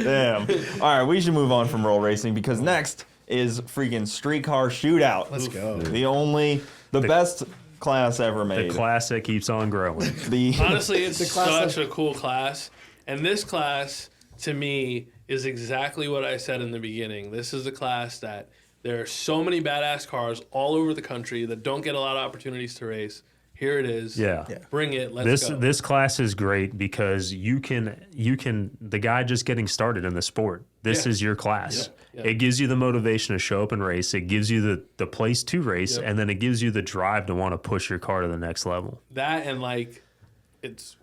Damn. All right, we should move on from roll racing because next is freaking streetcar shootout. Let's go. The best class ever made. The class that keeps on growing. Honestly, it's such a cool class. And this class, to me, is exactly what I said in the beginning. This is the class that there are so many badass cars all over the country that don't get a lot of opportunities to race. Here it is. Yeah. Bring it. Let's go. This class is great because you can the guy just getting started in the sport. This is your class. Yeah. It gives you the motivation to show up and race. It gives you the place to race, and then it gives you the drive to want to push your car to the next level. That and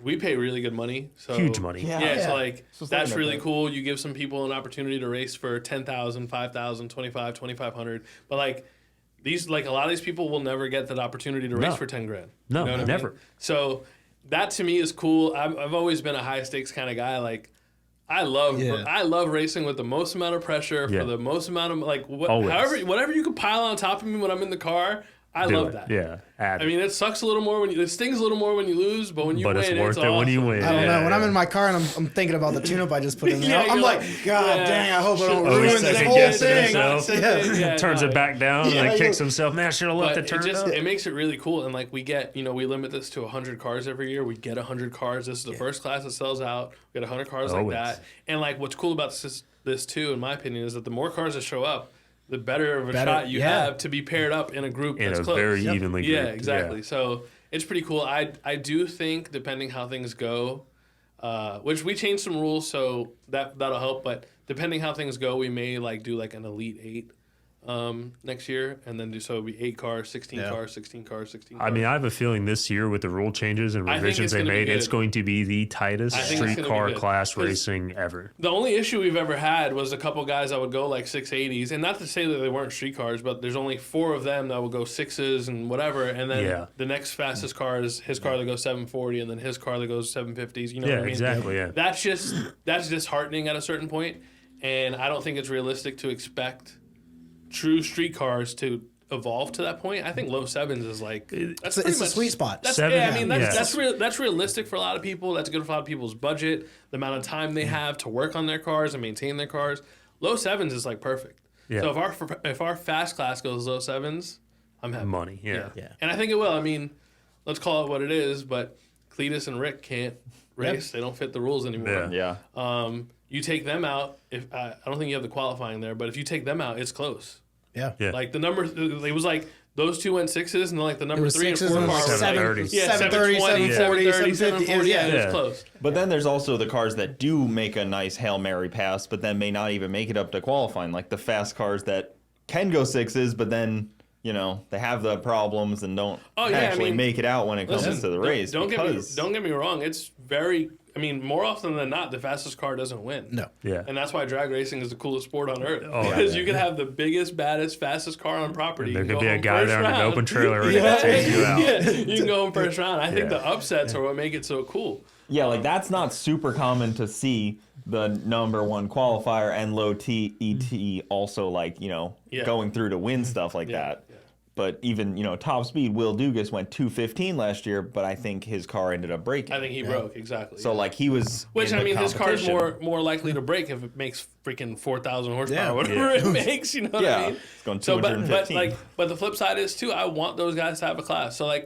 we pay really good money. So Huge money. So that's really cool. You give some people an opportunity to race for 10,000, 5,000, 25, 2,500. But these a lot of these people will never get that opportunity to race for 10 grand. No, you know never. I mean? So that to me is cool. I've always been a high stakes kind of guy. I love racing with the most amount of pressure for the most amount of whatever you can pile on top of me when I'm in the car. I love that. Yeah. I mean, it sucks a little more it stings a little more when you lose, but when you win, it's worth it awesome. when you win. I don't know. When I'm in my car and I'm thinking about the tune-up I just put in there, I'm like, God dang, I hope I don't ruin this whole thing. Turns it back down and kicks himself. Man, I should have left the turn up. It makes it really cool. And we get, we limit this to 100 cars every year. We get 100 cars. This is the first class that sells out. We get 100 cars like that. And what's cool about this too, in my opinion, is that the more cars that show up, the better of a shot you have to be paired up in a group that's close. Very evenly grouped. Yeah, exactly. Yeah. So it's pretty cool. I do think, depending how things go, which we changed some rules, so that'll help. But depending how things go, we may do an Elite 8 next year, and then it'll be 8 cars, 16 cars, 16 cars, 16 cars. I mean, I have a feeling this year with the rule changes and revisions they made, it's going to be the tightest street car class racing ever. The only issue we've ever had was a couple guys that would go 680s, and not to say that they weren't street cars, but there's only 4 of them that would go 6s and whatever, and then the next fastest car is his car that goes 740, and then his car that goes 750s. You know what I mean? Exactly. Yeah, that's disheartening at a certain point, and I don't think it's realistic to expect true street cars to evolve to that point. I think low 7s is that's it's a sweet spot. That's realistic for a lot of people. That's good for a lot of people's budget, the amount of time they have to work on their cars and maintain their cars. Low 7s is perfect. Yeah. So if our fast class goes low 7s, I'm happy. Money, yeah. And I think it will. I mean, let's call it what it is, but Cletus and Rick can't race. Yep. They don't fit the rules anymore. Yeah. You take them out. If I don't think you have the qualifying there, but if you take them out, it's close. Yeah. The number, it was those two went 6s, and then the number 3 and 4 cars were 730, 730, 740, 740. Yeah, it was close. But then there's also the cars that do make a nice Hail Mary pass, but then may not even make it up to qualifying, the fast cars that can go 6s, but then they have the problems and don't make it out when it comes to the race. Don't get me wrong. It's very. I mean, more often than not, the fastest car doesn't win. No. Yeah. And that's why drag racing is the coolest sport on earth. Because you can have the biggest, baddest, fastest car on property. There could be a guy there in an open trailer ready to take you out. Yeah, you can go in first round. I think the upsets are what make it so cool. Yeah, that's not super common to see the number 1 qualifier and low TET also going through to win stuff like that. Yeah. But even, top speed, Will Dugas went 215 last year, but I think his car ended up breaking. I think he broke, exactly. So, he was Which, his car's more likely to break if it makes freaking 4,000 horsepower, whatever it makes, you know what I mean? It's going 215. But the flip side is, too, I want those guys to have a class. So,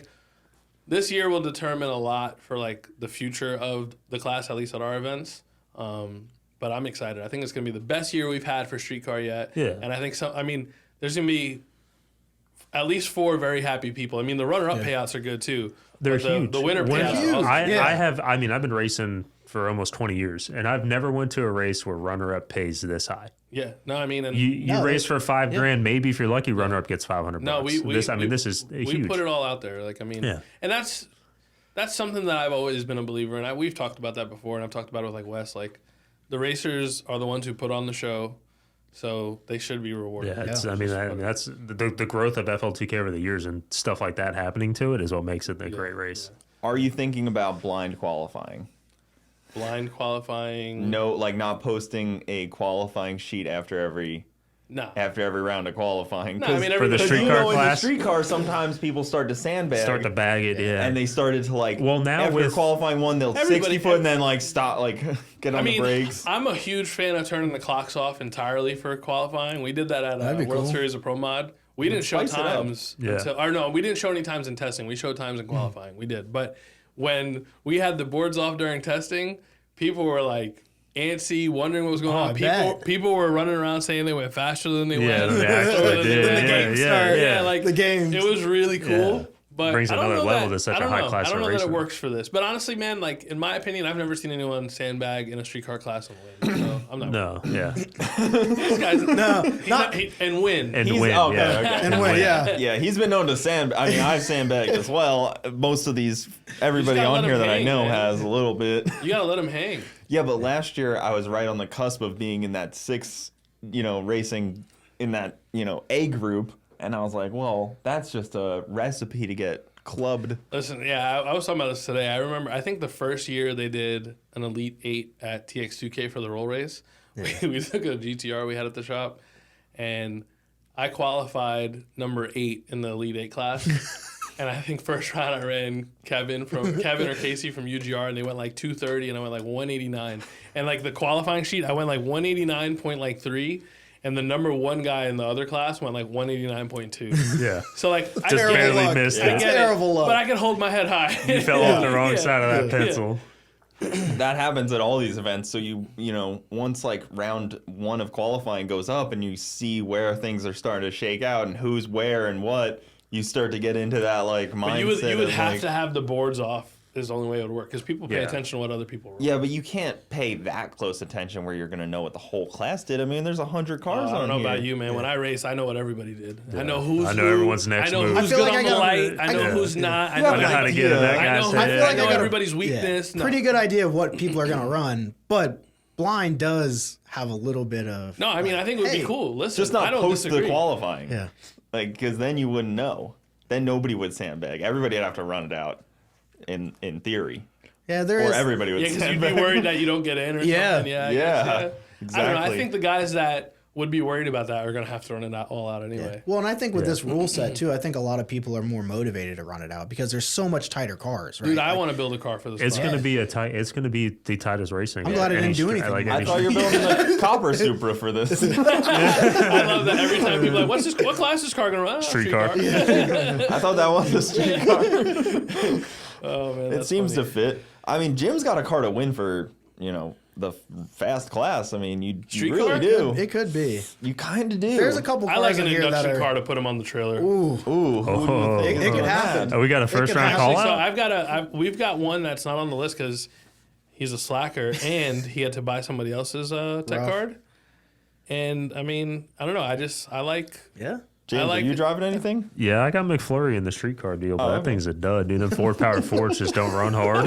this year will determine a lot for, the future of the class, at least at our events. But I'm excited. I think it's going to be the best year we've had for streetcar yet. Yeah. And I think there's going to be at least 4 very happy people. I mean, the runner-up payouts are good too. They're huge. The winner payouts. I've been racing for almost 20 years, and I've never went to a race where runner-up pays this high. Yeah, no, I mean, and you race for $5,000. Maybe if you're lucky, runner-up gets $500. No, this is huge. We put it all out there. And that's something that I've always been a believer in. We've talked about that before, and I've talked about it with Wes. The racers are the ones who put on the show. So they should be rewarded. Yeah, that's the growth of FL2k over the years and stuff like that happening to it is what makes it a great race. Are you thinking about blind qualifying? Blind qualifying? No, not posting a qualifying sheet after every No. after every round of qualifying. No, I mean, for the streetcar in the class, streetcar, sometimes people start to sandbag. start to bag it, yeah. And they started to like. Well, now after with qualifying one, they'll 60 foot and then like stop, like get on the brakes. I'm a huge fan of turning the clocks off entirely for qualifying. We did that at World Series of Pro Mod. We didn't show times we didn't show any times in testing. We showed times in qualifying. We did, but when we had the boards off during testing, people were like antsy, wondering what was going on. People were running around saying they went faster than they went. They actually did. Yeah, like the game. It was really cool. Yeah. But brings another level to such a high class. I don't know that it works for this. But honestly, man, like in my opinion, I've never seen anyone sandbag in a streetcar class and win. So I'm not. No, yeah. This guy's and win. And win. And win. Yeah. Yeah, he's been known to sandbag. I mean, I've sandbagged as well. Most of these, everybody on here that I know has a little bit. You gotta let him hang. Yeah, but last year I was right on the cusp of being in that 6, racing in that, A group. And I was like, well, that's just a recipe to get clubbed. Listen, yeah, I was talking about this today. I remember, I think the first year they did an Elite 8 at TX2K for the roll race. Yeah. We took a GTR we had at the shop, and I qualified number 8 in the Elite 8 class. And I think first round I ran Kevin or Casey from UGR, and they went like 230, and I went like 189. And like the qualifying sheet, I went like 189.3. And the number 1 guy in the other class went like 189.2. Yeah. So like just barely missed it. Terrible luck. But I could hold my head high. You fell off the wrong side of that pencil. That happens at all these events. So once like round 1 of qualifying goes up and you see where things are starting to shake out and who's where and what, you start to get into that like mindset. But you would have to have the boards off. Is the only way it would work because people pay attention to what other people run. Yeah, but you can't pay that close attention where you're going to know what the whole class did. I mean, there's 100 cars on I don't know here. about you, man. Yeah. When I race, I know what everybody did. Yeah. I know everyone's next move. I know who's good on the light. I know who's not. I know how to get in that guy's head. I know everybody's weakness. Yeah. Pretty good idea of what people are going to run, but blind does have a little bit of... No, I mean, I think it would be cool. Listen, just not post the qualifying. Yeah. Like, because then you wouldn't know. Then nobody would sandbag. Everybody would have to run it out in theory. Yeah, there is. Or everybody would because you'd be worried that you don't get in or something. Yeah, exactly. I don't know. I think the guys that would be worried about that are going to have to run it all out anyway. Yeah. Well, and I think with this rule set, too, I think a lot of people are more motivated to run it out because there's so much tighter cars, right? Dude, I want to build a car for this. It's going to be it's going to be the tightest racing. I'm glad I didn't do anything. I thought you were building a copper Supra for this. I love that every time people are like, what class is this car going to run? Streetcar. I thought that was a streetcar. Oh, man, it seems to fit. I mean, Jim's got a car to win for, the fast class. I mean, you really do. It could be. You kind of do. There's a couple cars I like an in here induction car to put him on the trailer. Ooh. It could happen. Oh, we got a first round call out? So we've got one that's not on the list because he's a slacker and he had to buy somebody else's tech card. And, I mean, I don't know. I like... Yeah. James, are you driving anything? Yeah, I got McFlurry in the streetcar deal, but that thing's a dud, dude. Them 4-power Fords just don't run hard.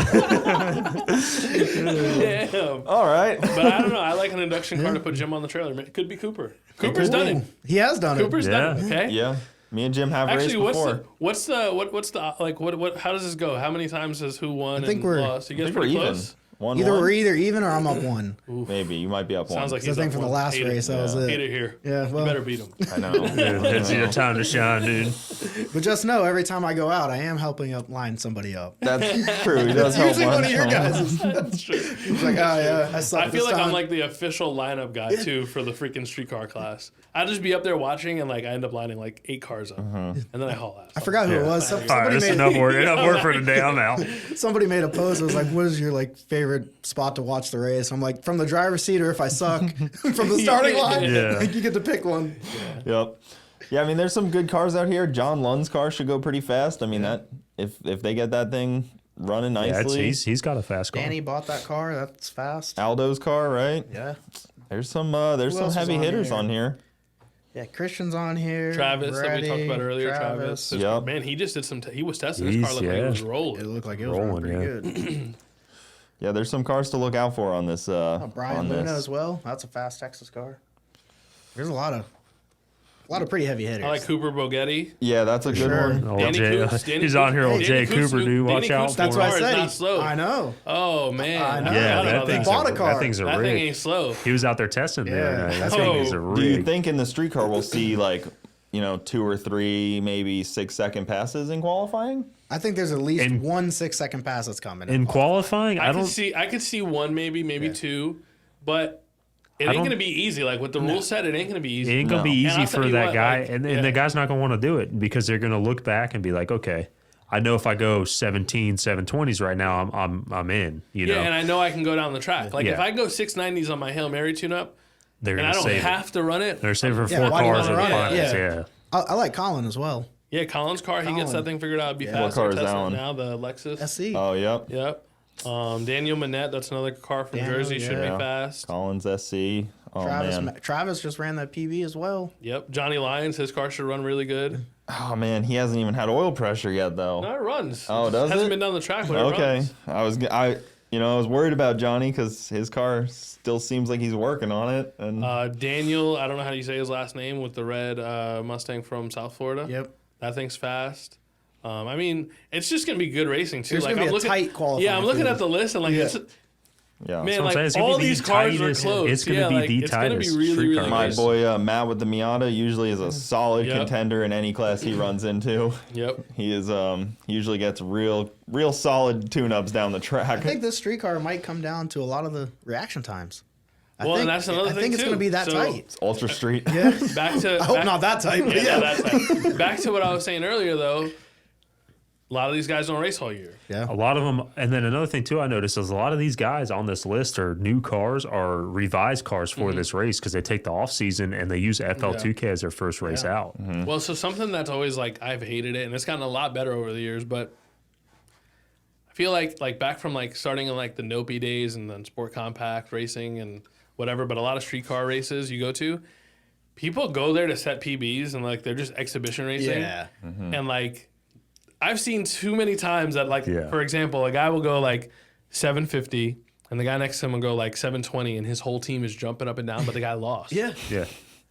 Damn. All right. But I don't know. I like an induction car to put Jim on the trailer. It could be Cooper. Cooper's done it. He has done it. Cooper's done it. Okay. Yeah. Me and Jim have raced before. What's the how does this go? How many times has who won? I think we're lost? You guys pretty close. We're either even or I'm up 1. Oof. Maybe you might be up 1. Sounds like I think from the last race that was it. Hate it here. Yeah, well, you better beat him. I know. It's your time to shine, dude. But just know, every time I go out, I am helping line somebody up. That's true. He does help usually one of your home. guys. That's true. He's like, oh yeah, I feel like I'm like the official lineup guy too for the freaking streetcar class. I'll just be up there watching and like I end up lining like 8 cars up, and then I haul ass. I forgot who it was. All right, that's enough work for today. I'm out. Somebody made a post. It was like, "What is your favorite spot to watch the race?" I'm like, "From the driver's seat, or if I suck, from the starting line." Yeah. Like, you get to pick one. Yep. Yeah, I mean, there's some good cars out here. John Lund's car should go pretty fast. I mean, that if they get that thing running nicely. Yeah, he's got a fast car. Danny bought that car. That's fast. Aldo's car, right? Yeah. There's some heavy hitters on here. Yeah, Christian's on here. Travis, that we talked about earlier. Travis. Yep. Man, he just did some. He was testing his car. Looked like it was rolling. It looked like it was rolling pretty good. Yeah, there's some cars to look out for on this. Brian Luna as well. That's a fast Texas car. There's a lot of A lot of pretty heavy hitters. I like Cooper Bogetti. Yeah, that's a good one. Old Danny Jay, Coops, Danny he's on Coops. here, old Danny Jay Coops Cooper, dude. Watch out. That's why I said not slow. I know. Oh man, I know. Yeah, that that bought a car. That thing's a That rig. thing ain't slow. He was out there testing the other night. That Oh. thing is a rig. Do you think in the streetcar we'll see like 2 or 3, maybe 6-second passes in qualifying? I think there's at least 1 6-second pass that's coming. in qualifying? I could see one, maybe two, but it ain't gonna be easy. Like with the rule set, it ain't gonna be easy. It ain't gonna be And easy I'll tell for you that what, guy, like, and the guy's not gonna want to do it because they're gonna look back and be like, okay, I know if I go 720s right now, I'm in. You know, and I know I can go down the track. Like Yeah. if I go 690s on my Hail Mary tune-up, they're and gonna I don't save have to run it. They're saving for Yeah, 4 why do you cars wanna or run it? 5s. Yeah. Yeah. I like Colin as well. Yeah, Colin's car, he gets that thing figured out. It'd be fast. What car is that Tesla one? now, the Lexus. SC. Oh, yep. Yep. Daniel Manette, that's another car from Daniel, Jersey, should yeah. be fast. Collins SC. Oh, man. Travis just ran that PB as well. Yep. Johnny Lyons, his car should run really good. Oh, man. He hasn't even had oil pressure yet, though. No, it runs. Oh, does Hasn't it? been down the track, but it Okay. runs. I was worried about Johnny because his car still seems like he's working on it. And Daniel, I don't know how you say his last name, with the red Mustang from South Florida. Yep. That thing's fast. I mean, it's just gonna be good racing too. There's like gonna be I'm a looking, tight qualifying Yeah, I'm looking field. at the list and like it's yeah. man, what I'm saying. like It's gonna all be the these cars are tightest- close. it's gonna yeah, be like, the it's gonna be tightest really, street really car My race. boy Matt with the Miata usually is a solid Yep. contender in any class he runs into. Yep. He is usually gets real solid tune-ups down the track. I think this streetcar might come down to a lot of the reaction times. Well, and that's another I thing think it's too. going to be that So- tight. It's Ultra Street. Yeah. Back to I hope not that tight, but yeah, yeah. not that tight. Back to what I was saying earlier though. A lot of these guys don't race all year. A lot of them, and then another thing too I noticed is a lot of these guys on this list are new cars or revised cars for this race because they take the off season and they use FL2k as their first race out. Well, so something that's always like I've hated it, and it's gotten a lot better over the years, but I feel like back from like starting in like the Nopi days and then Sport Compact racing and whatever, but a lot of streetcar races you go to, people go there to set PBs and like they're just exhibition racing. Yeah. And like I've seen too many times that like Yeah. for example, a guy will go like 750 and the guy next to him will go like 720 and his whole team is jumping up and down, but the guy lost. Yeah. Yeah,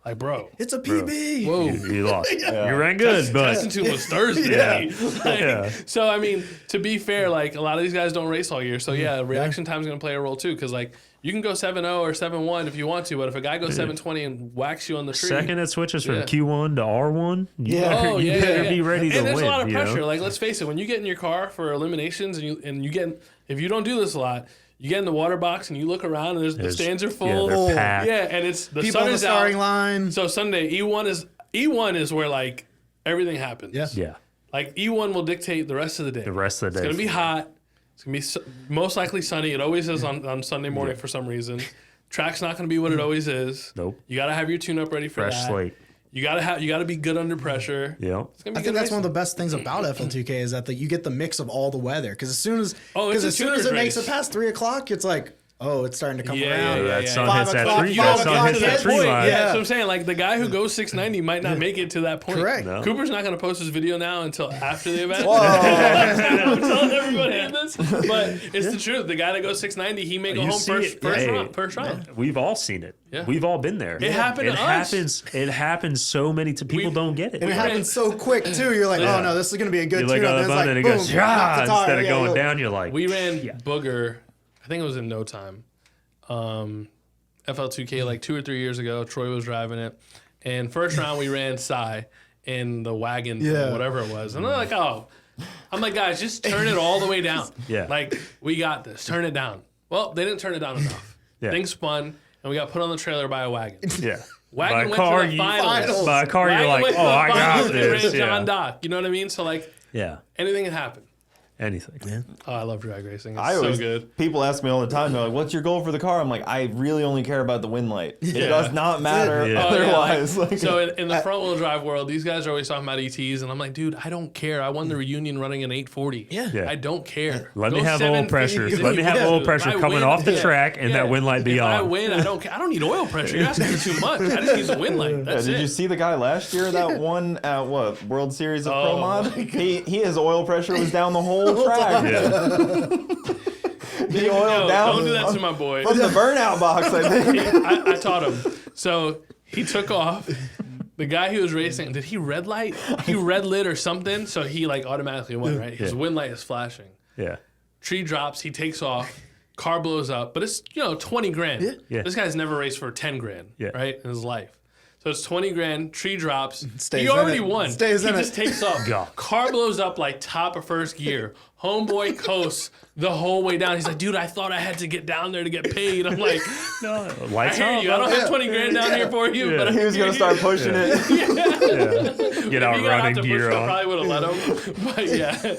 Like, bro. It's a PB. Whoa. you lost. You ran good, but Testing tune was Thursday. Like, so I mean, to be fair, like a lot of these guys don't race all year. So yeah, reaction time's gonna play a role too. Cause like you can go 7.0 or 7.1 if you want to, but if a guy goes 7.20 and whacks you on the tree, second it switches from Yeah. Q1 to R1, you better be ready to and win. there's a lot of you know? pressure. Like let's face it, when you get in your car for eliminations and you get, if you don't do this a lot, you get in the water box and you look around and the stands are full. Yeah, they're packed. Yeah, and it's the People sun on the is starting out. line. So Sunday E1 is where like everything happens. Yeah. Yeah, Like E1 will dictate the rest of the day. the rest of the It's day. gonna be hot. It's gonna be most likely sunny. It always is on Sunday morning for some reason. Track's not gonna be what it always is. Nope. You gotta have your tune-up ready for Fresh that. slate. You gotta be good under pressure. Yeah. It's gonna be I good think that's one of racing. the best things about FL2k is that you get the mix of all the weather. Because as soon as it's a it tuner's makes race. it past 3 o'clock, it's like, oh, it's starting to come around. That sun 5 hits that o'clock, tree. 5 That sun o'clock hits that hits. tree Point, line. yeah, Yeah. that's what I'm saying. Like the guy who goes 690 might not make it to that point. Correct. No. Cooper's not going to post his video now until after the event. I'm telling everybody this, but it's the truth. The guy that goes 690, he may go You home see first it. first round. We've all seen it. Yeah. We've all been there. It happened to us. It happens so many times. People don't get it. And it happens so quick, too. You're like, oh, no, this is going to be a good You look tune-up. on And the it's button like, and it boom, goes, knock the tire. instead of Yeah, going you're- down, you're like, We ran Booger, I think it was in no time. FL2K like 2 or 3 years ago. Troy was driving it. And first round we ran Psy in the wagon, Yeah. whatever it was. And they're like, oh. I'm like, guys, just turn it all the way down. Yeah. Like, we got this. Turn it down. Well, they didn't turn it down enough. Yeah. Things spun, and we got put on the trailer by a wagon. yeah. Wagon By went car, to the you- finals. By a car, you're Wagon like, went to oh, the I got finals. We this. ran John Yeah. Dock. You know what I mean? So, like, Yeah. anything can happen. Anything. Oh, I love drag racing. It's I so always, good. people ask me all the time, they're like, what's your goal for the car? I'm like, I really only care about the wind light. It does not matter Yeah. otherwise. Like, so in the front wheel drive world, these guys are always talking about ETs, and I'm like, dude, I don't care. I won the reunion running an 840. Yeah. I don't care. Let me Go have oil 750 pressure. if Let me you have want oil to. pressure If I coming win, off the yeah. track and that wind light be if I on. win, I don't care. I don't need oil pressure. You're asking for too much. I just need the wind light. That's Did it. you see the guy last year that won at what World Series of Pro Oh, Mod? His oil pressure was down the whole track. Yeah. The oil down Don't do that to my boy. from the burnout box. I think. I taught him. So he took off, The guy who was racing, did he red light? He red lit or something, so he like automatically went, right? His wind light is flashing. Yeah. Tree drops, he takes off, car blows up, but it's 20 grand. Yeah. This guy's never raced for 10 grand, right, in his life. So it's 20 grand, tree drops. Stays he in already it. won. Stays he in just it. takes off. Yeah. Car blows up like top of first gear. Homeboy coasts the whole way down. He's like, dude, I thought I had to get down there to get paid. I'm like, No, I lights hear out. you. I don't have 20 grand down here for you. Yeah. But He was going to start pushing it. Get out If he got out running to gear push, I on. probably would have let him. But yeah,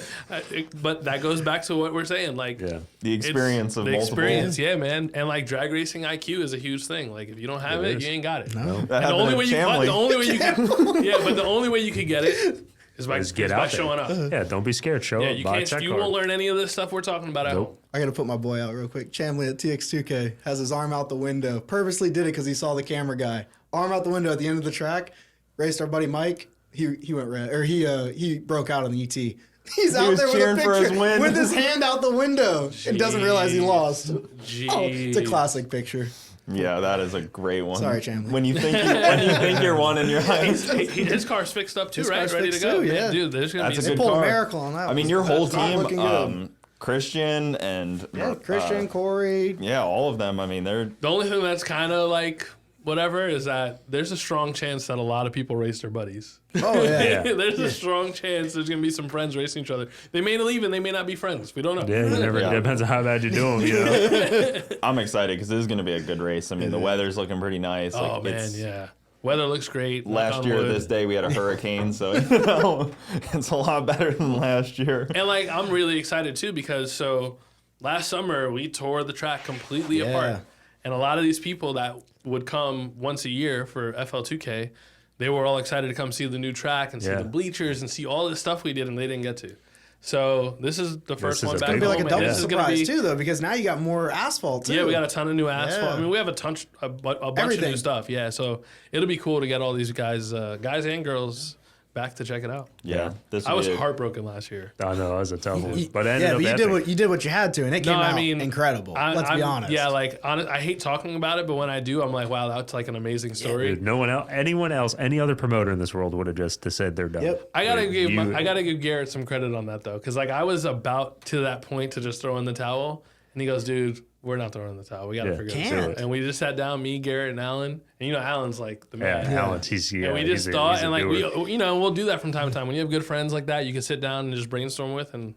but that goes back to what we're saying. Like, Yeah. The experience of the multiple. experience, yeah, man. And like drag racing IQ is a huge thing. Like if you don't have it, is. you ain't got it. No. That And the happened only at way you Chamley. the only way you can, yeah, but the only way you can get it is by Just get by out there. showing up. Yeah, don't be scared. Show Yeah, up. you Buy a can't. check You card. won't learn any of this stuff we're talking about at home. I got to put my boy out real quick. Chamley at TX2K has his arm out the window. Purposely did it because he saw the camera guy. Arm out the window at the end of the track. Raced our buddy Mike. He went red, or he broke out on the ET. He's out was there with a cheering for his picture win. with his hand out the window and doesn't realize he lost. Jeez. Oh, it's a classic picture. Yeah, that is a great one. Sorry, Chamley. When you think you're one and you're like, His car's fixed up too, His right? car's Ready to fixed go, too, man. yeah. Dude. There's gonna That's be a good Pulled car. a miracle on that. I mean, one. your whole That's not team, looking good. Christian and Christian, Corey. yeah, all of them. I mean, they're The only thing that's kind of like whatever is that there's a strong chance that a lot of people race their buddies. Oh yeah. Yeah. There's a strong chance there's gonna be some friends racing each other. They may leave and they may not be friends. We don't know. Yeah, you never. Yeah. Depends on how bad you do them. You know. I'm excited because this is going to be a good race. I mean, the weather's looking pretty nice. Oh Like, man, it's- yeah. Weather looks great. knock Last on year, wood. this day, we had a hurricane, so it's a lot better than last year. And like I'm really excited too because so last summer we tore the track completely apart. And a lot of these people that would come once a year for FL2k, they were all excited to come see the new track and see Yeah. the bleachers and see all the stuff we did and they didn't get to. So this is the first is one a back big It'll home. be like a and double this is gonna surprise be, too, though, because now you got more asphalt too. yeah, we got a ton of new asphalt. Yeah. I mean, we have a bunch of Everything. new stuff. Yeah, so it'll be cool to get all these guys and girls back to check it out. Yeah, this I would was be a- heartbroken last year. I know that was a tough one, but it ended Yeah, up but epic. you did what you had to, and it came No, I out mean, incredible. Let's be honest. Yeah, like I hate talking about it, but when I do, I'm like, wow, that's like an amazing story. Dude, no one else, anyone else, any other promoter in this world would have just said they're done. Yep. I gotta Dude, give Garrett some credit on that though, because like I was about to that point to just throw in the towel, and he goes, "Dude, we're not throwing in the towel. We gotta Yeah. figure Can't. this out." And we just sat down, me, Garrett, and Alan, and Alan's like the Yeah, man. Alan, he's And we just he's thought, he's a and like doer. we'll do that from time to time. When you have good friends like that, you can sit down and just brainstorm with. And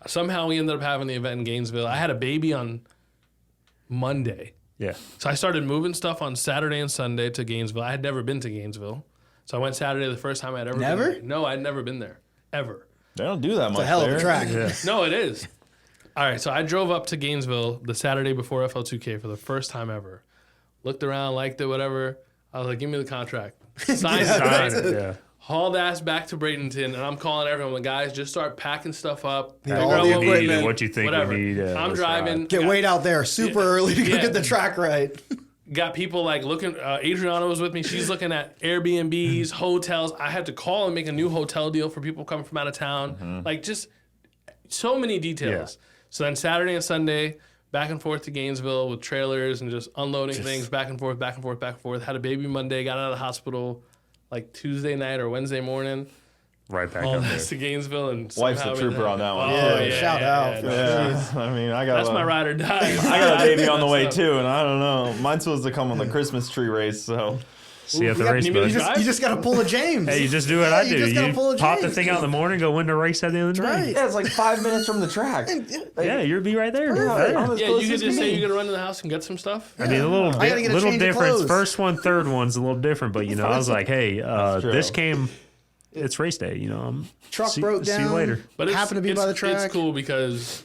somehow we ended up having the event in Gainesville. I had a baby on Monday. Yeah, So I started moving stuff on Saturday and Sunday to Gainesville. I had never been to Gainesville. So I went Saturday the first time I'd ever Never? been there. No, I'd never been there. Ever. They don't do that much It's a hell of there. a track. No, it is. All right, so I drove up to Gainesville the Saturday before FL2K for the first time ever. Looked around, liked it, whatever. I was like, give me the contract. Signed it, right? Sign it, yeah. Hauled ass back to Bradenton, and I'm calling everyone, guys, just start packing stuff up. Yeah, figure all out the what we equipment. need, What you think we whatever. need, I'm let's driving. ride. Get wait out there super early to go Yeah. get the track right. Got people like looking. Adriana was with me. She's looking at Airbnbs, hotels. I had to call and make a new hotel deal for people coming from out of town. Like just so many details. Yeah. So then Saturday and Sunday, back and forth to Gainesville with trailers and just unloading things back and forth, back and forth, back and forth. Had a baby Monday. Got out of the hospital like Tuesday night or Wednesday morning. Right back All up there. this to Gainesville and Wife's somehow a we trooper did it. on that one. Oh, Yeah, shout out. Yeah, I mean, I got That's my ride or die. I got a baby on the way too, and I don't know. Mine's supposed to come on the Christmas tree race, so See you at the You got- race, you mean bud. you just- You just got to pull a James. Hey, you just do what Yeah, I you do. just gotta pull You a pop the James. thing out in the morning, go win the race at the end of the day. right. yeah, it's like 5 minutes from the track. Yeah, you'll be right there. Yeah, Yeah. I'm as Yeah, close you could as just me. say you're gonna run to the house and get some stuff. I mean, a little, I gotta get a little change of difference. clothes. First one, third one's a little different, but I was like, hey, true. this came. It's race day, Truck see, broke down. See you later. But it's, happened to be by the track. It's cool because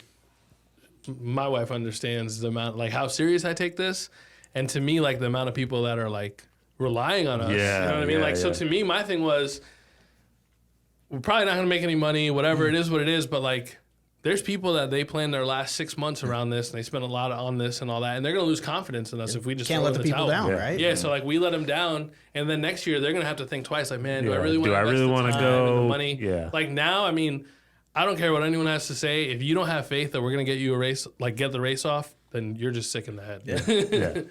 my wife understands the amount, like how serious I take this, and to me, like the amount of people that are like relying on us. Yeah, you know what I mean? yeah, Like, so yeah. to me, my thing was, we're probably not gonna make any money. Whatever it is, what it is. But like, there's people that they plan their last 6 months around this, and they spend a lot on this and all that, and they're gonna lose confidence in us if we just Can't throw let in the people towel. down, Yeah. right? Yeah, so like we let them down, and then next year they're gonna have to think twice. Like, man, do I Yeah. really want Do to I really want to go? the money? Yeah. Like now, I mean, I don't care what anyone has to say. If you don't have faith that we're gonna get you a race, like get the race off, then you're just sick in the head. Yeah,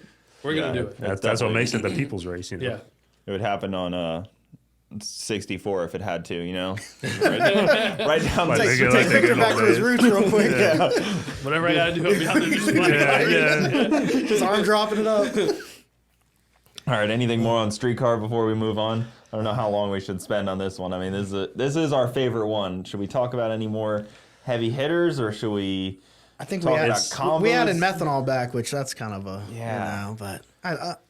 We're gonna do it. that's what makes it the people's race. Yeah. It would happen on 64 if it had to, you know? Right down Like, the make it Take like a they picture good back old to his days. roots real quick. Whatever I got to do, I'll be out there just like, His arm dropping it up. All right, anything more on streetcar before we move on? I don't know how long we should spend on this one. I mean, this is our favorite one. Should we talk about any more heavy hitters, or should we I think talk we about added, combos? we added methanol back, which that's kind of a, but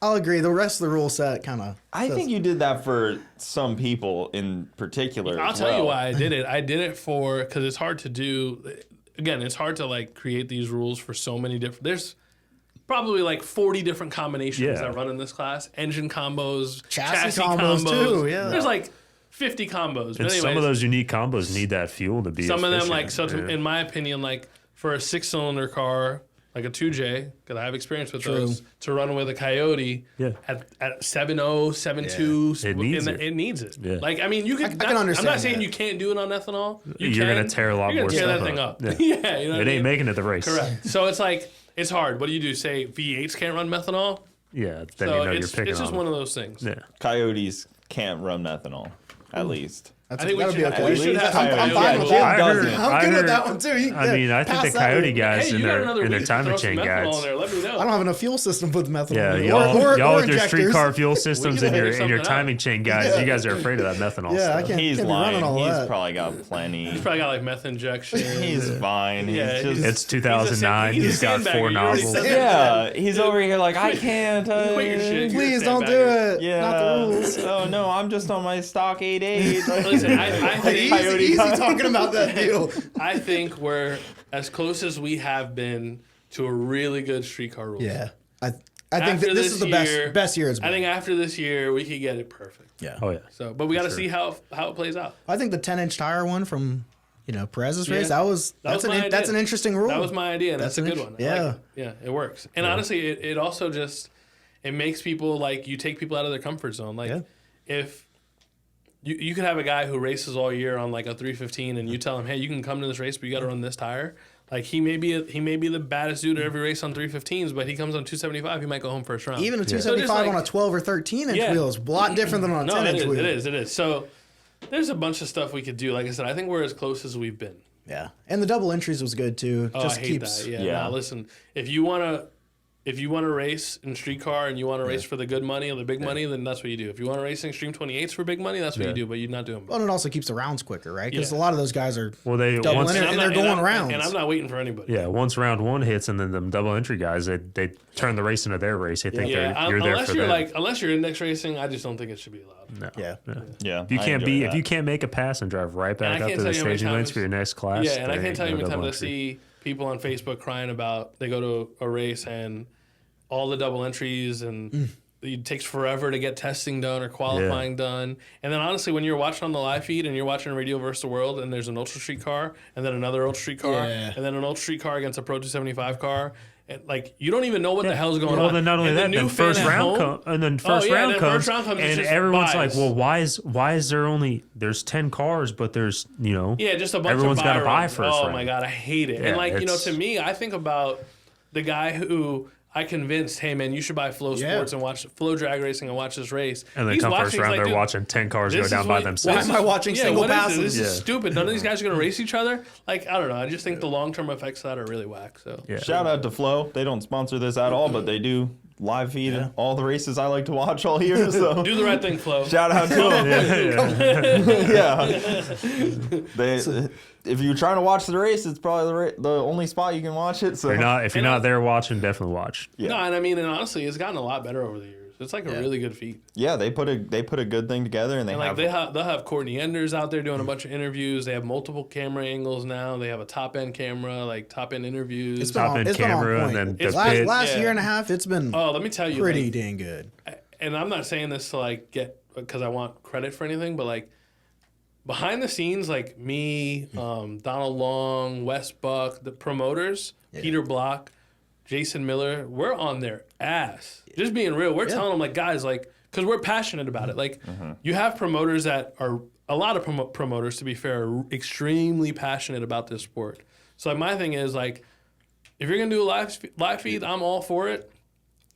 I'll agree. The rest of the rule set kind of. I think you did that for some people in particular. I'll as tell you well. why I did it. I did it because it's hard to do. Again, it's hard to like create these rules for so many different. There's probably like 40 different combinations that run in this class. Engine combos, Chassis combos too, yeah. There's like 50 combos. But And some of anyways, those unique combos need that fuel to be some of them efficient. like, so in my opinion, like for a 6-cylinder car, like a 2J, because I have experience with those, to run with a Coyote at 7.0, 7.2, It needs it. It needs it. Yeah. Like, I mean, you can. I can understand I'm not saying that. you can't do it on ethanol. You're gonna tear a lot You're more gonna tear stuff that thing up. up. Yeah. Yeah, you know what It I ain't mean? making it the race. Correct. So it's like, it's hard. What do you do? Say V8s can't run methanol? Yeah, then So you know you're it's picking just on one them. of those things. Yeah. Coyotes can't run methanol, at least. I think we that'll should, be okay. we should have Coyotes. I'm fine with Jim that. doesn't. I'm good with heard- that one too. You I can mean, I think pass the that Coyote one. guys Hey, in you got another their week to throw timing some chain methanol in guys. there. Let me know. I don't have enough fuel system with methanol. Yeah, in it. y'all with your injectors. streetcar fuel systems can and your figure something timing chain guys, you guys are afraid of that methanol Yeah, I stuff. can't. He's be lying. running all He's that. probably got plenty. He's probably got like meth injection. He's fine. Yeah, He's just. It's 2009. he's a He's got sandbagger. 4 You already nozzles. said that. Yeah, he's over here like, I can't. Quit your shit. You're a Please don't do sandbagger. it. Yeah. Not the rules. Oh no, I'm just on my stock 8.8. Listen, I think Easy talking about that deal. I think we're as close as we have been to a really good streetcar rule. Yeah, I think After that this is the year- best year it's I been. think after this year we could get it perfect. Yeah. Oh yeah. So, but we got to see how it plays out. I think the 10-inch tire one from Perez's race Yeah. that's was my idea. that's an interesting rule. That was my idea, and that's a That's good an one. I yeah. like it. Yeah, it works. And honestly, it also just it makes people like you take people out of their comfort zone. Like if you could have a guy who races all year on like a 315, and you tell him, hey, you can come to this race, but you got to run this tire. Like he may be the baddest dude at every race on 315s, but he comes on 275, he might go home first round. Even a So just 275 like- on a 12 or 13 inch Yeah. wheel is a lot different than on a No, 10 inch wheel. it is. So there's a bunch of stuff we could do. Like I said, I think we're as close as we've been. Yeah, and the double entries was good too. Oh, Just I hate keeps that. Yeah. Yeah. Nah, listen, if you wanna race in streetcar and you want to race for the good money or the big money, then that's what you do. If you want to race in Extreme 28s for big money, that's what you do. But you're not doing both. Well, it also keeps the rounds quicker, right? Because Yeah. a lot of those guys are Well, they double once entry, and they're going rounds. And I'm not waiting for anybody. yeah, once round one hits, and then the double entry guys, they turn the race into their race. They think Yeah, you're there unless for you're them. unless you're index racing, I just don't think it should be allowed. No. Yeah. Yeah, You I can't enjoy that. if you can't make a pass and drive right back I up can't to the tell you how many staging lanes times- for your next class. Yeah, and I there can't ain't tell you how no many double times I entry. see people on Facebook crying about they go to a race and all the double entries and it takes forever to get testing done or qualifying done. And then honestly, when you're watching on the live feed and you're watching Radio versus the World and there's an Ultra Street car and then another Ultra Street car Yeah. and then an Ultra Street car against a Pro 275 car, and like you don't even know what the hell's going Well, on. then not only And the that, new then fan first at round home- and then first yeah, round then comes, first round comes, it's and just everyone's buys. like, well, why is there only there's 10 cars, but there's Yeah, just a bunch everyone's of got to buy runs. first Oh round. my god, I hate it. Yeah, and like it's- to me, I think about the guy who I convinced, hey man, you should buy Flow Yeah. Sports and watch Flow Drag Racing and watch this race. And then He's come watching, first he's round, like, they're dude, watching 10 cars go this down is by what- themselves. Why am I watching single what is passes? this? This Yeah. is stupid. None of these guys are gonna race each other. Like I don't know. I just think the long term effects of that are really whack. So Yeah. Shout out to Flow. They don't sponsor this at all, but they do live feed all the races I like to watch all year. So do the right thing, Flo. shout out to them. Yeah. They, if you're trying to watch the race, it's probably the only spot you can watch it. So If you're not there watching, definitely watch. Yeah. No, and I mean, and honestly, it's gotten a lot better over the years. It's like a really good feat. yeah, they put a good thing together, and they And like have they'll have Courtney Enders out there doing a bunch of interviews. They have multiple camera angles now. They have a top end camera, like top end interviews. It's been Top on, end it's been on camera, point. and then It's the last pit. last Yeah. year and a half, it's been Oh, let me tell you, pretty like, dang good. and I'm not saying this to like get because I want credit for anything, but like behind the scenes, like me, Donald Long, Wes Buck, the promoters, Peter Block, Jason Miller, we're on their ass. Just being real, we're telling them like, guys, like, because we're passionate about it. Like, you have promoters that are a lot of promoters, to be fair, are extremely passionate about this sport. So like, my thing is like, if you're gonna do a live feed, I'm all for it.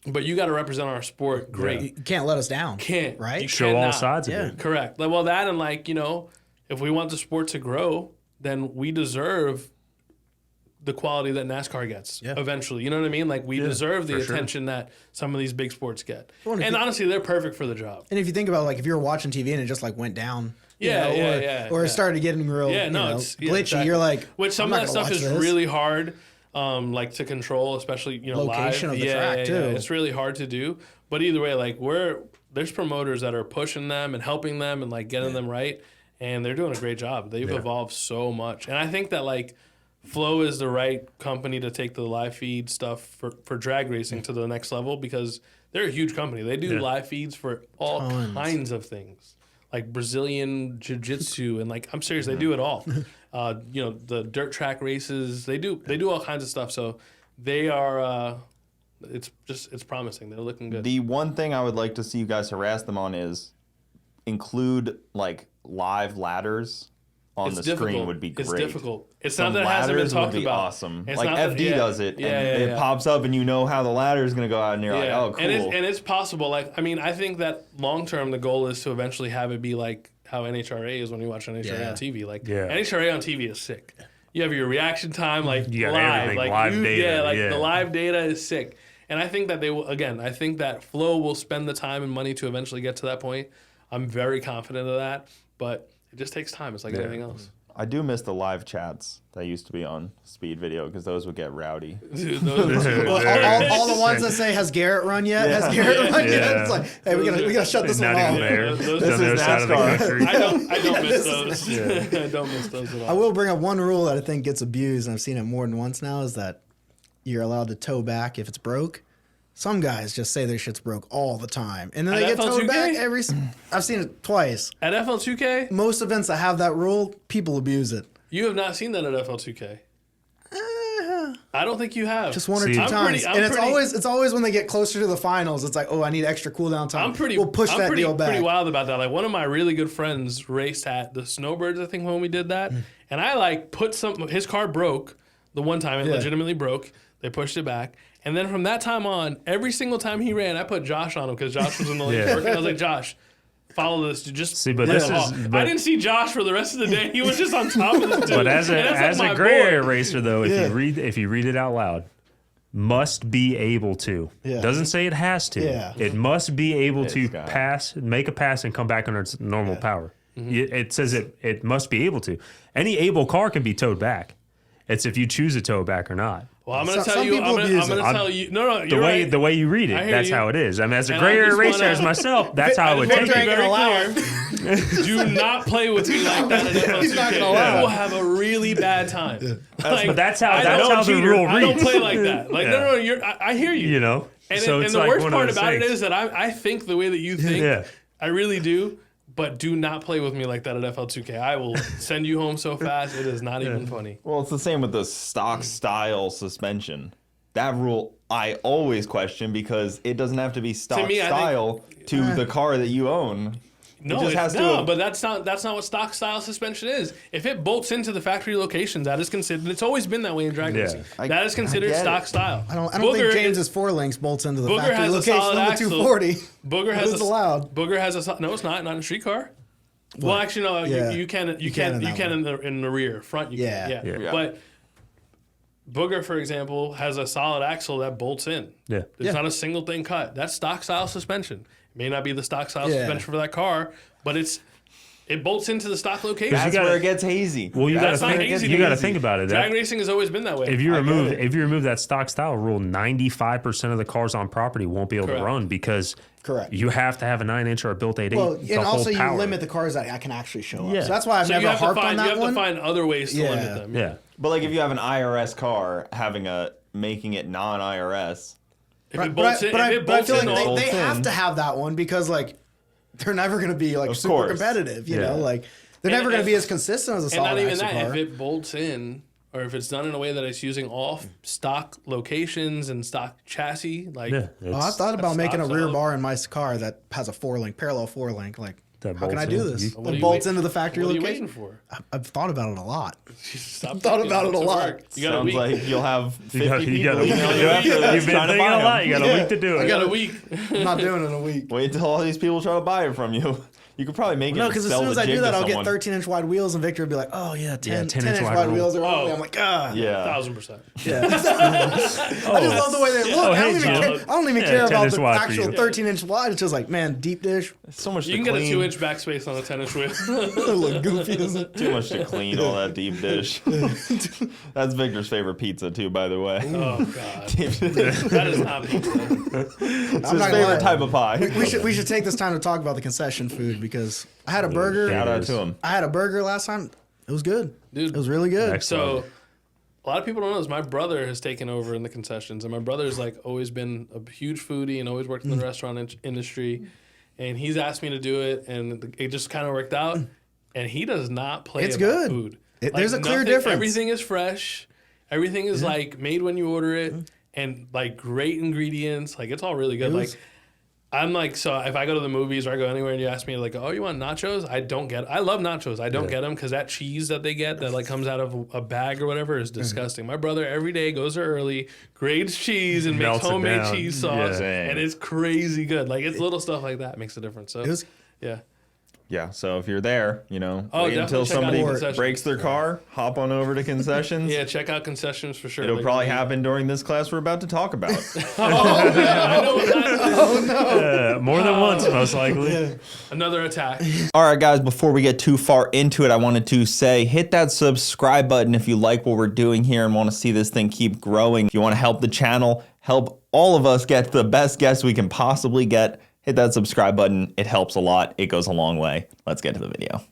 but you got to represent our sport great. You can't let us down. Can't. Right? You Show all cannot. sides of Yeah. it. Correct. Like, well, that and like, you know, if we want the sport to grow, then we deserve the quality that NASCAR gets eventually. You know what I mean? Like, we deserve the attention that some of these big sports get. And honestly, they're perfect for the job. And if you think about, like, if you were watching TV and it just, like, went down. Or it yeah. started getting real glitchy. Exactly. You're like, which some I'm of that not stuff gonna is watch this. really hard, like to control, especially Location live. of the track too. It's really hard to do. But either way, like there's promoters that are pushing them and helping them and like getting them right, and they're doing a great job. They've evolved so much, and I think that like Flow is the right company to take the live feed stuff for drag racing to the next level because they're a huge company. They do live feeds for all kinds of things. Like Brazilian jiu-jitsu and like I'm serious, they do it all. The dirt track races, they do all kinds of stuff. So they are it's promising. They're looking good. The one thing I would like to see you guys harass them on is include like live ladders on the screen would be great. It's difficult. It's Some not that it hasn't been ladders would talked be about. awesome. It's like not that- FD does it, and it yeah. pops up, and you know how the ladder is going to go out, and you're like, oh, cool. And it's possible. Like, I mean, I think that long term, the goal is to eventually have it be like how NHRA is when you watch NHRA on TV. Like, NHRA on TV is sick. You have your reaction time, like You got live, everything, like live data, the live data is sick. And I think that they will. Again, I think that Flow will spend the time and money to eventually get to that point. I'm very confident of that, but it just takes time. It's like anything else. I do miss the live chats that used to be on Speed Video because those would get rowdy. Dude, all the ones that say, has Garrett run yet? Has Garrett run yet? It's like, hey, we gotta shut this one Not even off. there. This On is the other side of the NASCAR. country. I don't miss those. I don't miss those at all. I will bring up one rule that I think gets abused, and I've seen it more than once now, is that you're allowed to tow back if it's broke. Some guys just say their shit's broke all the time, and then At they get towed FL2K? back I've seen it twice. At FL2K, Most events that have that rule, people abuse it. you have not seen that at FL2K. I don't think you have. Just one or See, two I'm times, and it's always when they get closer to the finals. It's like, oh, I need extra cooldown time. We'll push that deal back. pretty wild about that. Like one of my really good friends raced at the Snowbirds, I think, when we did that, and I like put his car broke the one time. It legitimately broke. They pushed it back, and then from that time on, every single time he ran, I put Josh on him because Josh was in the lane working. I was like, Josh, follow this. Just See, but let this it is- off. but- I didn't see Josh for the rest of the day. He was just on top of this dude. But as And that's like a my gray boy. area racer, though, if you read it out loud, must be able to. Yeah. Doesn't say it has to. Yeah. It must be able to got it. pass, make a pass, and come back under its normal power. It says it must be able to. Any able car can be towed back. It's if you choose to tow it back or not. Well, I'm going to Some tell you. people I'm abuse going it. to tell you. No, The you're way right. the way you read I it, hear that's you. how it is. I mean, as a And gray I area just racer wanna- as myself, that's how I would I take just it. wanna be very clear. Do not play with me like that at FL2K. He's not gonna allow You will it. have a really bad time. Like, But that's how I that's don't how the cheat. rule I don't reads. play like that. Like Yeah. no, I hear you. You know, And, so and it's the like worst one of part those about it things. is that I think the way that you think. Yeah. I really do. But do not play with me like that at FL2K. I will send you home so fast. It is not even funny. Well, it's the same with the stock style suspension. That rule I always question because it doesn't have to be stock me, I think- style to the car that you own. No, just has no, to- but that's not what stock style suspension is. If it bolts into the factory locations, that is considered. It's always been that way in drag Yeah. racing. That is I considered get stock it. style. I don't Booger think James's is- four links bolts into the Booger factory has a location solid on the axle. 240. Booger has It is allowed. Booger has a no, it's not in a street car. Well, actually, no. Yeah. You can in that in the rear, front. You Yeah. can, Yeah. But Booger, for example, has a solid axle that bolts in. Yeah. There's not a single thing cut. That's stock style suspension. It may not be the stock style Yeah. suspension for that car, but it bolts into the stock location. That's gotta- where it gets hazy. Well, you got That's not easy to to easy. think about it. Drag racing has always been that way. If you remove that stock style rule, 95% of the cars on property won't be able Correct. to run because Correct. you have to have a 9-inch or a built 8.8. Well, the and whole also you power. limit the cars that I can actually show up. Yeah. So that's why I've So you never have to harped on find that one. to find other ways to Yeah. limit them. Yeah. But like if you have an IRS car making it non-IRS, If it bolts in, but I bolts feel in, like all- they have in. to have that one because like they're never going to be like Of super course. competitive. You Yeah. know, like they're And- never going to and- be as consistent as a and solid not even axle that. car. If it bolts in, or if it's done in a way that it's using all stock locations and stock chassis, like Yeah. I thought about That's making a stock rear style. bar in my car that has a parallel four link. Like That How can I bolts do in. this? What are The you bolts waiting- into the factory What are you location. waiting for? I've thought about it a lot. Stop thought thinking, about it get a to lot. work. You got a Sounds week. like you'll have 50 You got a people week. email you after this You've been trying to thinking buy a lot. them. You got a week to do I it. got a week. I'm not doing it in a week. Wait till all these people try to buy it from you. You could probably make No, it because as sell soon as the I jig do that, to I'll get someone. 13-inch wide wheels, and Victor would be like, "Oh yeah, 10-inch wide wide wheels. wheels are on me." I'm like, "Ah, Yeah. 1,000%. yeah." I just love the way they look. Oh, I hey, don't even Jim. care. I don't even Yeah, care about 10-inch the wide for actual you. 13-inch wide. It's just like, man, deep dish. So much You to can get a clean. 2-inch backspace on a 10-inch wheel. Look goofy, isn't it? Too much to clean all that deep dish. That's Victor's favorite pizza too, by the way. Oh god, that is not pizza. It's his not gonna favorite lie. type of pie. We should take this time to talk about the concession food because I had a burger. Shout out to him. I had a burger last time. It was good. Dude. It was really good. Excellent. So, a lot of people don't know this. My brother has taken over in the concessions, and my brother's like always been a huge foodie and always worked in the restaurant industry. And he's asked me to do it, and it just kind of worked out. And he does not play It's about good. food. There's a clear difference. Everything is fresh. Everything is like made when you order it, and like great ingredients. Like it's all really good. It was- Like I'm like, so if I go to the movies or I go anywhere and you ask me like, oh, you want nachos? I don't get. I love nachos. I don't get them because that cheese that they get that like comes out of a bag or whatever is disgusting. My brother every day goes there early, grades cheese and makes Melts it homemade down. cheese sauce, Yeah. and it's crazy good. Like it's little stuff like that makes a difference. So It was yeah. Yeah, so if you're there, wait definitely until check out somebody concessions. breaks their car, hop on over to concessions. Yeah, check out concessions for sure. It'll Like, probably happen during this class we're about to talk about. Oh, yeah, I know what that is. More than once, most likely. Another attack. All right, guys, before we get too far into it, I wanted to say hit that subscribe button if you like what we're doing here and want to see this thing keep growing. If you want to help the channel, help all of us get the best guests we can possibly get, hit that subscribe button. It helps a lot. It goes a long way. Let's get to the video.